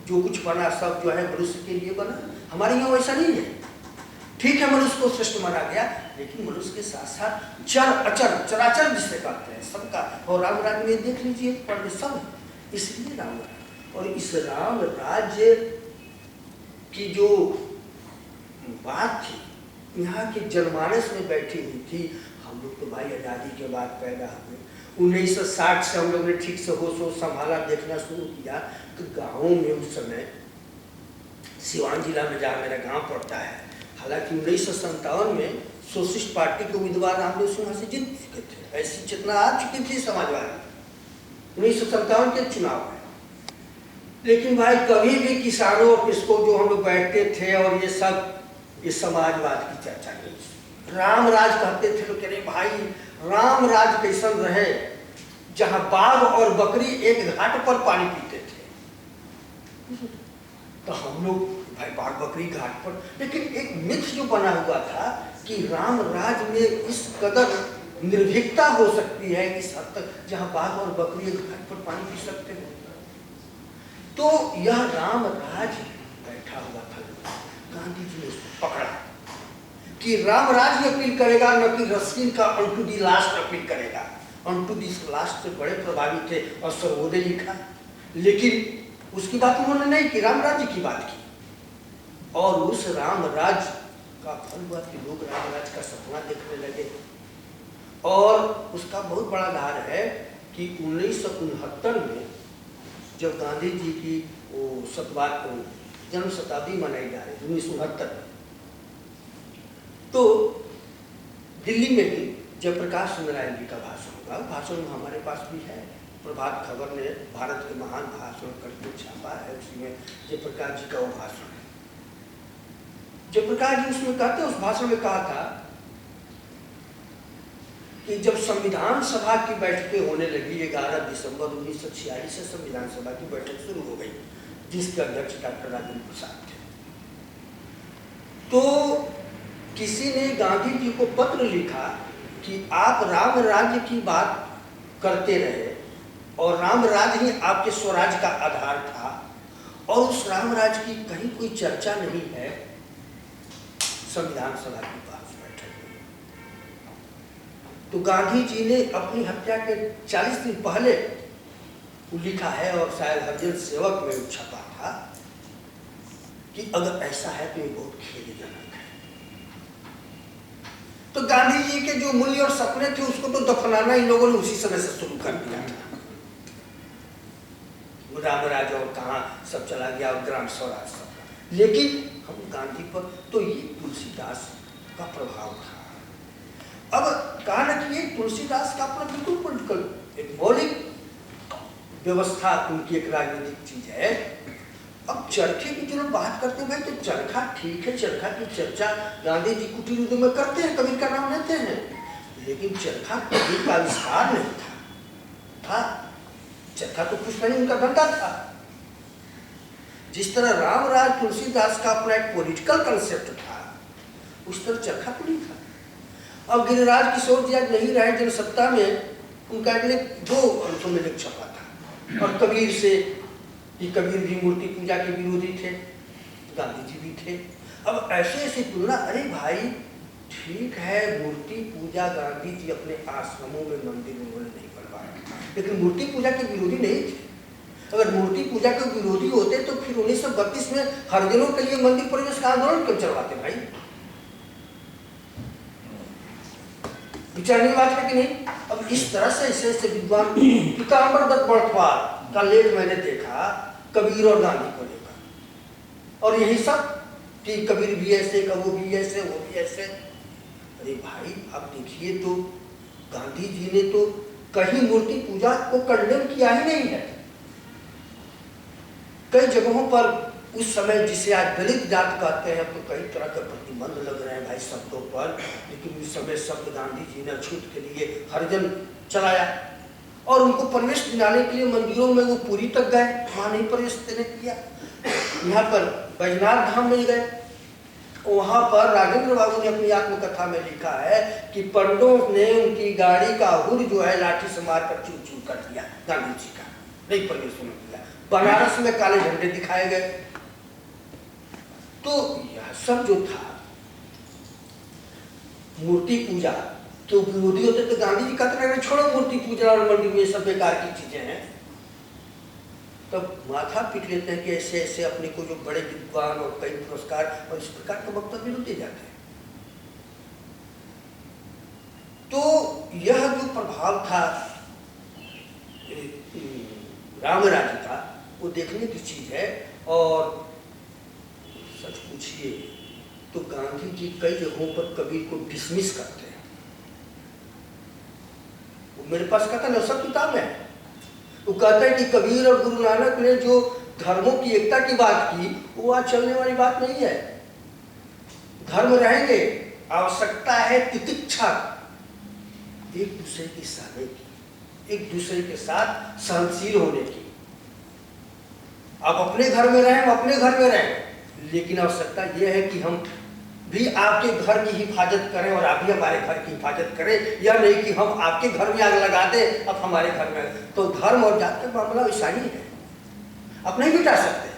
जो कुछ बना सब जो है मनुष्य के लिए बना। हमारे यहाँ वैसा नहीं है। ठीक है, मनुष्य को श्रेष्ठ माना गया, लेकिन मनुष्य के साथ साथ चर अचर, चराचर जिसे कहते हैं सबका। और राम राज्य में देख लीजिए पढ़ सब, इसलिए राम राज्य। और इस राम राज्य की जो बात थी यहाँ की जनमानस में बैठी हुई थी। हम लोग तो भाई आज़ादी के बाद पैदा हुए। 1960 से हम लोग ने ठीक से होश संभाला, देखना शुरू किया कि गाँवों में उस समय, सिवान जिला में जहाँ मेरा गाँव पड़ता है, हालांकि 1957 में सोशलिस्ट पार्टी के उम्मीदवार रामदेव सिंह से जीत चुके थे, ऐसी चेतना आ चुकी थी समाजवादी 1957 के चुनाव में। लेकिन भाई कभी भी किसानों और किसको जो हम लोग बैठते थे और ये सब ये समाजवाद की चर्चा नहीं। राम राज कहते थे लोग, कह रहे भाई राम राज कैसन रहे जहाँ बाघ और बकरी एक घाट पर पानी पीते थे। तो हम लोग भाई बाघ बकरी घाट पर, लेकिन एक मिथ जो बना हुआ था कि राम राज में इस कदर निर्भीकता हो सकती है इस हद तक जहाँ बाघ और बकरी एक घाट पर पानी पी सकते हो। तो यह राम राज बैठा हुआ था। गांधी जी ने उसको पकड़ा कि राम राज्य अपील करेगा, न कि रस्किन का अनटू दी लास्ट अपील करेगा। अनटू दी लास्ट से बड़े प्रभावी थे और सर्वोदय लिखा, लेकिन उसकी बात उन्होंने नहीं की, राम राज्य की बात की। और उस राम राज्य का फल हुआ कि लोग राम राज्य का सपना देखने लगे। और उसका बहुत बड़ा आधार है कि 1969 में जब गांधी जी की वो जन्म शताब्दी मनाई जा रही 1969 में, तो दिल्ली में ही जयप्रकाश नारायण जी का भाषण होगा। भाषण हमारे पास भी है, प्रभात खबर ने भारत के महान भाषण करके छापा है, उसी में जयप्रकाश जी का वो भाषण है। जयप्रकाश जी उसमें कहते, उस भाषण में कहा था कि जब संविधान सभा की बैठकें होने लगी 11 दिसंबर 1946 से संविधान सभा की बैठक शुरू हो गई, जिसके अध्यक्ष डॉक्टर राजेंद्र प्रसाद थे। तो किसी ने गांधी जी को पत्र लिखा कि आप राम राज्य की बात करते रहे और राम राज्य ही आपके स्वराज का आधार था, और उस राम राज्य की कहीं कोई चर्चा नहीं है संविधान सभा की बैठक में। तो गांधी जी ने अपनी हत्या के 40 दिन पहले लिखा है, और शायद हरिजन सेवक में छपा था, कि अगर ऐसा है तो ये बहुत खेदजनक है। तो गांधी जी के जो मूल्य और सपने थे उसको तो दफनाना इन लोगों ने उसी समय से शुरू कर दिया था। राम राज्य और कहाँ सब चला गया, और ग्राम स्वराज सब। लेकिन हम गांधी पर तो ये तुलसीदास का प्रभाव था। अब कहा ना कि ये तुलसीदास का अपना बिल्कुल पॉलिटिकल एक मौलिक व्यवस्था, उनकी एक राजनीतिक चीज है। अब चरखे की जो बात करते हैं भाई, तो चरखा ठीक है, चरखा की चर्चा गांधी जी कुटीर उद्योग में करते हैं, कबीर का नाम लेते हैं, लेकिन चरखा कबीर का आविष्कार नहीं था। चरखा तो कुछ नहीं, उनका धंधा था। जिस तरह रामराज तुलसीदास का अपना एक पॉलिटिकल कंसेप्ट था, उस तरह चरखा तो नहीं था। अब गिरिराज किशोर जी आज नहीं रहे जनसत्ता में, उनका एक 2 अंशों में लेख छपा था, और कबीर से कि कबीर भी मूर्ति पूजा के विरोधी थे, गांधी जी भी थे। अब ऐसे ऐसी तुलना, अरे भाई ठीक है, मूर्ति पूजा गांधी जी अपने आश्रमों में मंदिर उन्होंने नहीं बनवाया, लेकिन मूर्ति पूजा के विरोधी नहीं थे। अगर मूर्ति पूजा के विरोधी होते तो फिर 1932 में हरिजनों के लिए मंदिर प्रवेश का आंदोलन क्यों चलवाते भाई? विचारने की बात है कि नहीं? अब इस तरह से ऐसे विद्वान पीताम्बर दत्त बड़तवार का लेख मैंने देखा कबीर और गांधी को लेकर, और यही सब कि कबीर भी ऐसे, वो भी ऐसे, वो भी ऐसे। अरे भाई आप देखिए तो गांधी जी ने तो कहीं मूर्ति पूजा को कंडेम किया ही नहीं है। कई जगहों पर उस समय, जिसे आज दलित जात कहते हैं, तो कई तरह के प्रतिबंध लग रहे हैं भाई शब्दों पर, लेकिन उस समय शब्द गांधी जी ने छूट के लिए हरिजन चलाया, और उनको प्रवेश दिलाने के लिए मंदिरों में वो पुरी तक गए, वहाँ नहीं प्रवेश देने दिया। यहाँ पर बैजनाथ धाम में गए, वहाँ पर राजेंद्र बाबू ने अपनी आत्मकथा में लिखा है कि पंडों ने उनकी गाड़ी का हुर जो है लाठी से मारकर चूर चूर कर दिया, गांधी जी का नहीं प्रवेश होने दिया। बनारस में काले झंडे दिखाए गए। तो यह सब जो था, मूर्ति पूजा तो विरोधी होते तो गांधी जी कहते रहे छोड़ो मूर्ति पूजा और मंदिर में सब बेकार की चीजें हैं। तब माथा पीट लेते हैं कि ऐसे ऐसे अपने को जो बड़े विद्वान और कई पुरस्कार और इस प्रकार का वक्तव्य होते जाते हैं। तो यह जो प्रभाव था राम राज्य का, वो देखने की चीज है। और सच पूछिए तो गांधी जी कई जगहों पर कबीर को डिसमिस करते हैं। वो मेरे पास कहता है, सब किताब है, वो कहता है कि कबीर और गुरु नानक ने जो धर्मों की एकता की बात की, वो आज चलने वाली बात नहीं है। धर्म रहेंगे, आवश्यकता है तितिक्षा, एक दूसरे की सहने की, एक दूसरे के साथ सहनशील होने की। आप अपने घर में रहें, हम अपने घर में रहें, लेकिन आवश्यकता यह है कि हम भी आपके घर की हिफाजत करें और आप भी हमारे घर की हिफाजत करें। यह नहीं कि हम आपके घर में आग लगा दें, अब हमारे घर में। तो धर्म और जात का मामला वैसा ही है, आप नहीं मिटा सकते।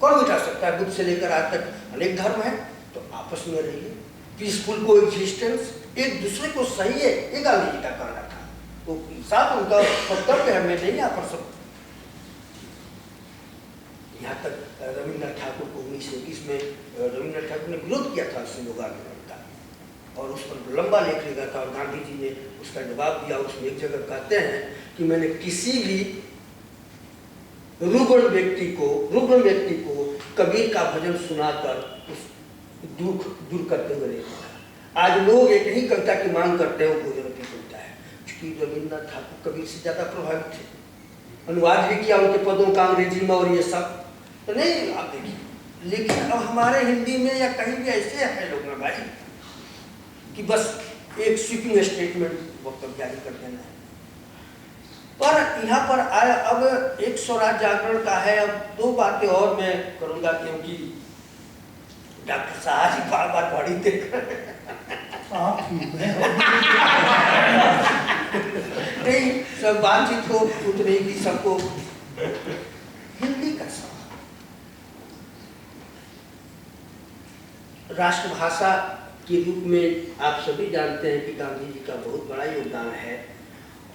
कौन मिटा सकता है? बुद्ध से लेकर आज तक अनेक धर्म हैं, तो आपस में रहिए, पीसफुल को एग्जिस्टेंस, एक दूसरे को सही है, ये गांधी जी का कहना था। तो साथ उनका कर्तव्य है, मैं नहीं यहाँ पर सब यहाँ तक रविन्द्रनाथ ठाकुर को 1921 में रविन्द्रनाथ ठाकुर ने विरोध किया था संयोग आंदोलन का और उस पर लंबा लेख लिखा था और गांधी जी ने उसका जवाब दिया। उसमें एक जगह कहते हैं कि मैंने किसी भी रुग्ण व्यक्ति को कबीर का भजन सुनाकर उस दुख दूर करते हुए नहीं देखा। आज लोग एक ही कविता की मांग करते हैं, भोजन की कविता है, क्योंकि रविन्द्रनाथ ठाकुर कबीर से ज्यादा प्रभावित थे, अनुवाद भी किया उनके पदों का अंग्रेजी में और ये सब तो नहीं आप देखिए। लेकिन अब हमारे हिंदी में या कहीं भी ऐसे है लोग ना भाई कि बस एक स्वीपिंग स्टेटमेंट वक्तव्य जारी कर देना है। पर यहाँ पर आया अब एक स्वराज जागरण का है। अब दो बातें और मैं करूंगा क्योंकि डॉक्टर साहब जी बार बार बड़ी देख नहीं सब बातचीत हो उतने की सबको हिंदी का सवाल। राष्ट्रभाषा के रूप में आप सभी जानते हैं कि गांधी जी का बहुत बड़ा योगदान है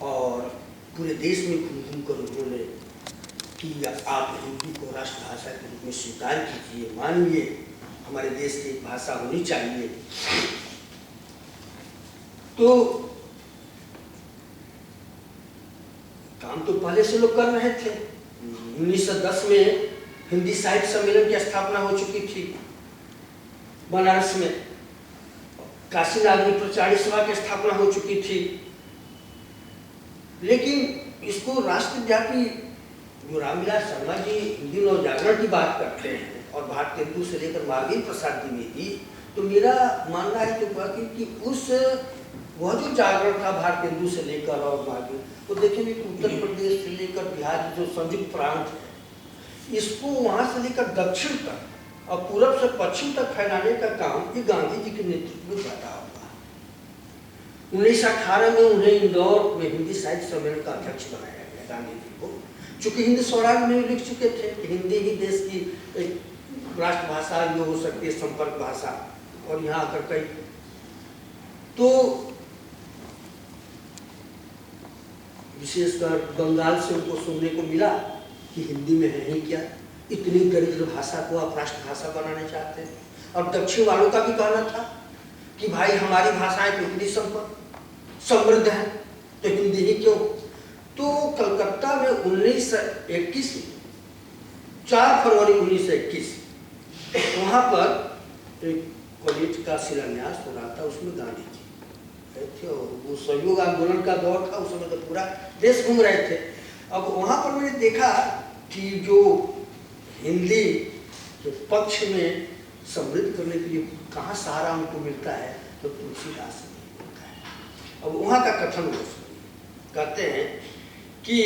और पूरे देश में घूम कर उन्होंने कि आप हिंदी को राष्ट्रभाषा के रूप में स्वीकार कीजिए, मानिए, हमारे देश की एक भाषा होनी चाहिए। तो काम तो पहले से लोग कर रहे थे। 1910 में हिंदी साहित्य सम्मेलन की स्थापना हो चुकी थी बनारस में, काशी नागरिक प्रचारी सभा की स्थापना हो चुकी थी। लेकिन इसको राष्ट्रव्यापी जो रामविलास शर्मा जी हिंदी नवजागरण की बात करते हैं और भारतेंदु से लेकर महावीर प्रसाद द्विवेदी, तो मेरा मानना है कि उस वह जो जागरण था भारतेंदु से लेकर और महावीर, तो देखेंगे कि उत्तर प्रदेश से लेकर बिहार जो संयुक्त प्रांत है, इसको वहां से लेकर दक्षिण तक और पूरब से पश्चिम तक फैलाने का काम ये गांधी जी के नेतृत्व में ज्यादा हुआ। 1918 में उन्हें इंदौर में हिंदी साहित्य सम्मेलन का अध्यक्ष बनाया गया गांधी जी को, चूंकि हिंदी स्वराज में लिख चुके थे कि हिंदी ही देश की एक राष्ट्रभाषा जो हो सकती है, संपर्क भाषा, और यहाँ आकर कई तो विशेषकर बंगाल से उनको सुनने को मिला कि हिंदी में है ही क्या, इतनी दरिद्र भाषा को आप राष्ट्रभाषा बनाना चाहते हैं। और दक्षिण वालों का भी कहना था कि भाई हमारी भाषाएं तो इतनी समृद्ध है तो हिंदी ही क्यों। तो कलकत्ता में 1921 4 फरवरी 1921 वहां पर एक कॉलेज का शिलान्यास हो रहा था, उसमें गांधी जी थे और वो सहयोग आंदोलन का दौर था, उस समय तो पूरा देश घूम रहे थे। अब वहां पर मैंने देखा कि जो हिंदी के पक्ष में समृद्ध करने के लिए कहाँ सहारा उनको मिलता है, तो तुलसीदास से मिलता है। अब वहाँ का कथन वो कहते हैं कि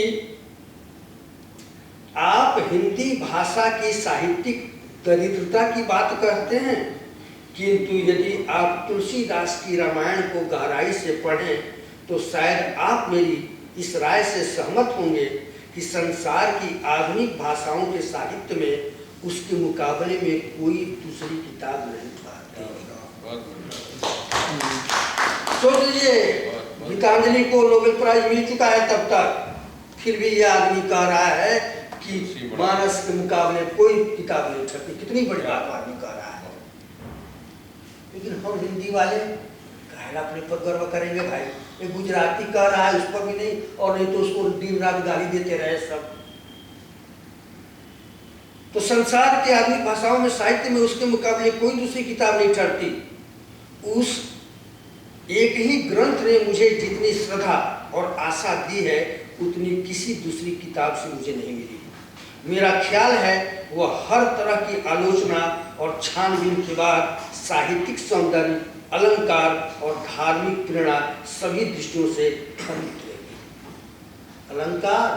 आप हिंदी भाषा की साहित्यिक दरिद्रता की बात करते हैं, किंतु यदि आप तुलसीदास की रामायण को गहराई से पढ़ें तो शायद आप मेरी इस राय से सहमत होंगे कि संसार की आधुनिक भाषाओं के साहित्य में उसके मुकाबले में कोई दूसरी किताब नहीं पाती। सोच लीजिए, गीतांजलि को नोबेल प्राइज मिल चुका है तब तक, फिर भी ये आदमी कह रहा है कि मानस के मुकाबले कोई किताब नहीं छपी। कितनी बड़ी बात आदमी कह रहा है। लेकिन हम हिंदी वाले अपने पर गर्व करेंगे भाई, ये गुजराती कह रहा है उस पर भी नहीं, और नहीं तो उसको दिन रात गाली देते रहे सब। तो संसार की आधुनिक भाषाओं में साहित्य में उसके मुकाबले कोई दूसरी किताब नहीं ठहरती। उस एक ही ग्रंथ ने मुझे जितनी श्रद्धा और आशा दी है उतनी किसी दूसरी किताब से मुझे नहीं मिली। मेरा ख्याल है वह हर तरह की आलोचना और छानबीन के बाद साहित्यिक सौंदर्य, अलंकार और धार्मिक प्रेरणा सभी दृष्टियों से खंडित रहेगी। अलंकार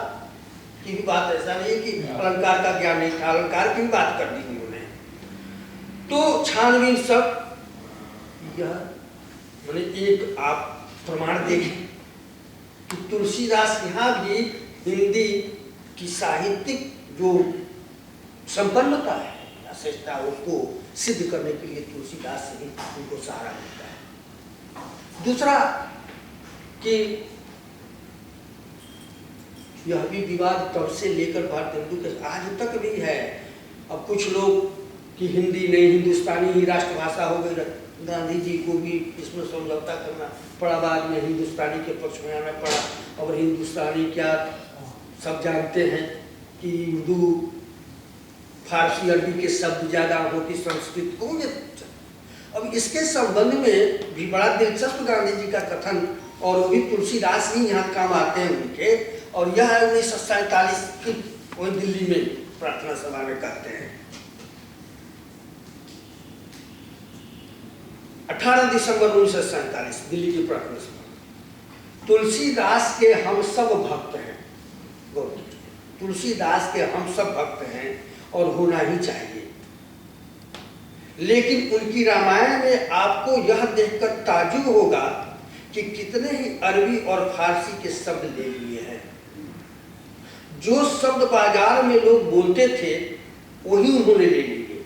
की भी बात ऐसा नहीं है कि अलंकार का ज्ञान नहीं था, अलंकार की भी बात कर दी उन्होंने। तो छानबीन सब यह मैंने एक आप प्रमाण देखें कि तुलसीदास यहाँ भी हिंदी की साहित्यिक जो संपन्नता है, अशेषता उसको सिद्ध करने के लिए तुलसीदास से ही उनको सहारा मिलता है। दूसरा कि यह भी विवाद तब से लेकर भारतेंदु के आज तक भी है। अब कुछ लोग कि हिंदी नहीं हिंदुस्तानी ही राष्ट्रभाषा हो गई, गांधी जी को भी इसमें समझौता करना पड़ा, बाद में हिंदुस्तानी के पक्ष में आना पड़ा। और हिंदुस्तानी क्या सब जानते हैं कि उर्दू फारसी अरबी के शब्द ज़्यादा होती, संस्कृत को। अब इसके संबंध में भी बड़ा दिलचस्प गांधी जी का कथन, और वो भी तुलसीदास ही यहाँ काम आते हैं उनके। और यह 1947 की वही दिल्ली में प्रार्थना सभा में कहते हैं, 18 दिसंबर 1947 दिल्ली की प्रार्थना सभा। तुलसीदास के हम सब भक्त हैं, तुलसीदास के हम सब भक्त हैं और होना ही चाहिए, लेकिन उनकी रामायण में आपको यह देखकर ताज्जुब होगा कि कितने ही अरबी और फारसी के शब्द ले लिए हैं। जो शब्द बाजार में लोग बोलते थे वही उन्होंने ले लिए।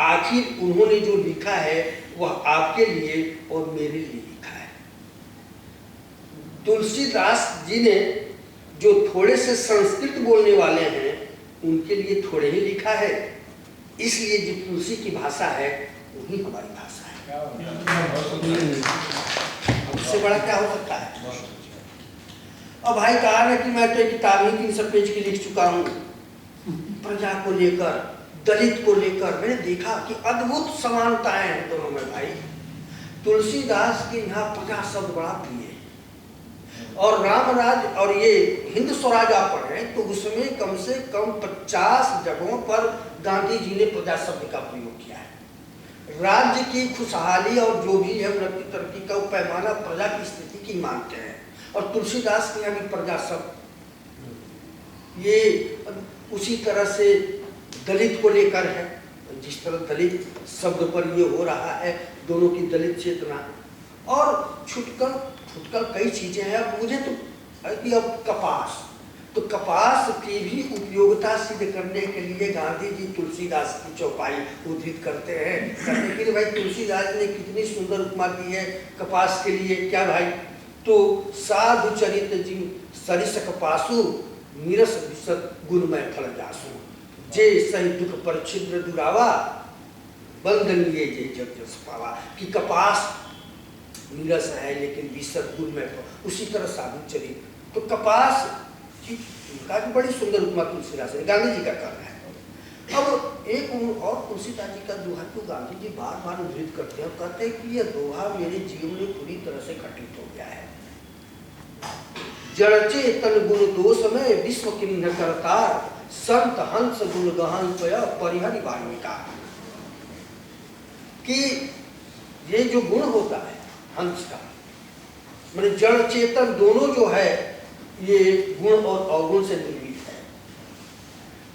आखिर उन्होंने जो लिखा है वह आपके लिए और मेरे लिए लिखा है। तुलसीदास जी ने जो थोड़े से संस्कृत बोलने वाले हैं उनके लिए थोड़े ही लिखा है, इसलिए जो तुलसी की भाषा है वही हमारी भाषा है। इससे बड़ा क्या हो सकता है? अब भाई कहा ना कि मैं तो एक किताब ही 300 पेज की लिख चुका हूँ प्रजा को लेकर, दलित को लेकर। मैंने देखा कि अद्भुत समानताएं हैं दोनों में भाई। तुलसीदास के यहाँ प्रजा शब्द बड़ा प्रिय है, और रामराज और ये हिंद स्वराज आप पढ़ें तो उसमें कम से कम 50 जगहों पर गांधी जी ने प्रजा शब्द का प्रयोग किया है। राज्य की खुशहाली और जो भी है उन्नति तरक्की का पैमाना प्रजा की स्थिति की मानते हैं, और तुलसीदास के यहाँ भी प्रजा शब्द ये उसी तरह से दलित को लेकर है। जिस तरह दलित शब्द पर ये हो रहा है, दोनों की दलित चेतना, और छुटकर फुटकर कई चीजें हैं। अब मुझे तो अब कपास, तो कपास की भी उपयोगिता सिद्ध करने के लिए गांधी जी तुलसीदास की चौपाई उद्धृत करते हैं। कहते कि भाई तुलसीदास ने कितनी सुंदर उपमा दी है कपास के लिए। क्या भाई? तो साधु चरित जिन सरिस कपासु नीरस विशद गुणमय फल जासु, जे सही दुख पर छिद्र दुरावा बंदनीय जे जग जस पावा। कि कपास नीरस है लेकिन विशद गुणमय फल, उसी तरह साधु चरित। तो कपास का भी बड़ी सुंदर उपमा तुलसीदास ने गांधी जी का कर रहा है। अब एक और तुलसीदास जी का दोहा तो गांधी जी बार बार उद्धृत करते हैं, कहते हैं कि यह दोहा मेरे जीवन में पूरी तरह से घटित हो गया है। जड़ चेतन गुण दोष में विश्व किन्ह करतार, संत हंस गुण गहन पया परिहरि वाल्मीका। कि ये जो गुण होता है हंस का, मतलब जड़ चेतन दोनों जो है ये गुण और अवगुण से निर्मित है।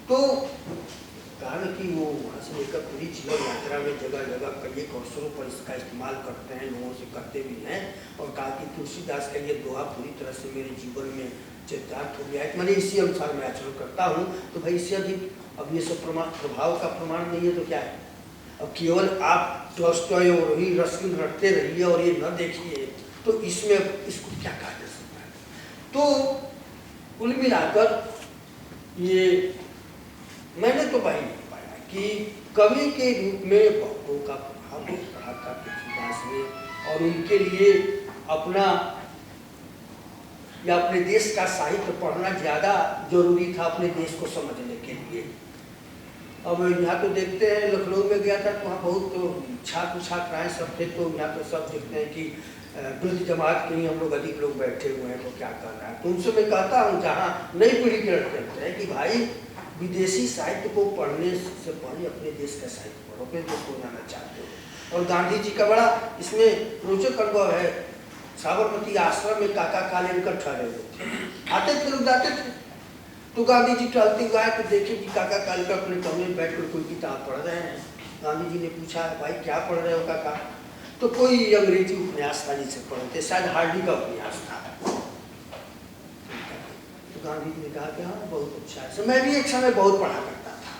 तो कारण कि वो वहाँ से लेकर पूरी जीवन यात्रा में जगह जगह कई अवसरों पर इसका इस्तेमाल करते हैं, लोगों से करते भी हैं। और कहा कि तुलसीदास का ये दोहा पूरी तरह से मेरे जीवन में चित्रार्थ हो गया है, मैंने इसी अनुसार मैं आचरण करता हूँ। तो भाई इससे अधिक अब ये सब प्रभाव का प्रमाण नहीं है तो क्या है? अब केवल आप टॉल्स्टॉय और ही रस्किन रटते रहिए और ये न देखिए, तो इसमें इसको क्या कहा जा सकता है? तो कुल मिलाकर ये मैंने तो भाई नहीं पाया कि कवि के रूप में भक्तों का प्रभाव रहा था तुलसीदास में, और उनके लिए अपना या अपने देश का साहित्य पढ़ना ज़्यादा जरूरी था अपने देश को समझने के लिए। अब यहाँ तो देखते हैं, लखनऊ में गया था तो वहाँ बहुत छात्र छात्राएँ सब थे, तो यहाँ तो सब देखते हैं कि वृद्ध जमात के ही हम लोग अधिक लोग बैठे हुए हैं, तो क्या कर रहा है। तो उनसे मैं कहता हूँ जहाँ नई पीढ़ी के लड़के हैं कि भाई विदेशी साहित्य को पढ़ने से पहले अपने देश का साहित्य पढ़ो, अपने देश को जाना चाहते हो। और गांधी जी का बड़ा इसमें रोचक अनुभव है। साबरमती आश्रम में काका कालेनकर ठहरे हुए थे, आते थे लोग जाते थे, तो गांधी जी टहलते हुए आए तो देखे कि काका कालेनकर अपने कमरे में बैठकर कोई किताब पढ़ रहे हैं। गांधी जी ने पूछा, भाई क्या पढ़ रहे हो काका? तो कोई अंग्रेजी उपन्यास था जिसे पढ़ते, शायद हार्डी का उपन्यास था। तो गांधी जी ने कहा कि हाँ बहुत अच्छा है। मैं भी एक समय बहुत पढ़ा करता था,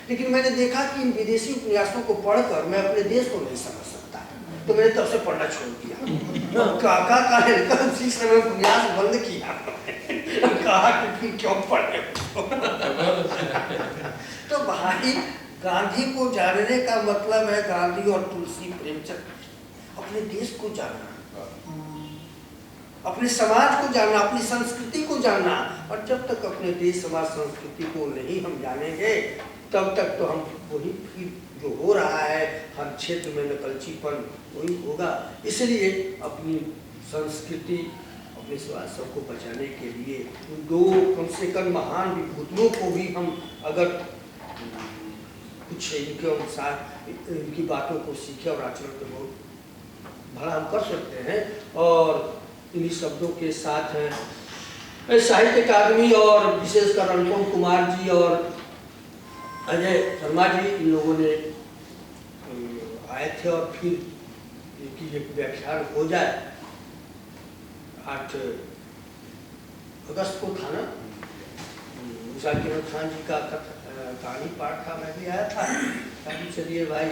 लेकिन मैंने देखा कि इन विदेशी उपन्यासों को पढ़कर मैं अपने देश को नहीं समझ सकता, तो मैंने तब से पढ़ना छोड़ दिया। काका का इसी समय उपन्यास बंद किया, कहा कि फिर क्यों पढ़े। तो भाई गांधी को जानने का मतलब है गांधी और तुलसी प्रेमचंद अपने देश को जानना, अपने समाज को जानना, अपनी संस्कृति को जानना। और जब तक अपने देश समाज संस्कृति को नहीं हम जानेंगे तब तक तो हम वही फिर जो हो रहा है हर क्षेत्र में नकलचीपन वही होगा। इसलिए अपनी संस्कृति अपने समाज सबको बचाने के लिए दो कम से कम महान विभूतियों को भी हम अगर कुछ इनके अनुसार इनकी बातों को सीखे और आचरण को बहुत भला हम कर सकते हैं। और इन्हीं शब्दों के साथ साहित्य अकादमी और विशेषकर अनुपम कुमार जी और अजय शर्मा जी इन लोगों ने आए थे और फिर इनकी एक व्याख्यान हो जाए 8 अगस्त को था ना, उषा किरण खान जी का कहानी पाठ था, मैं भी आया था। चलिए भाई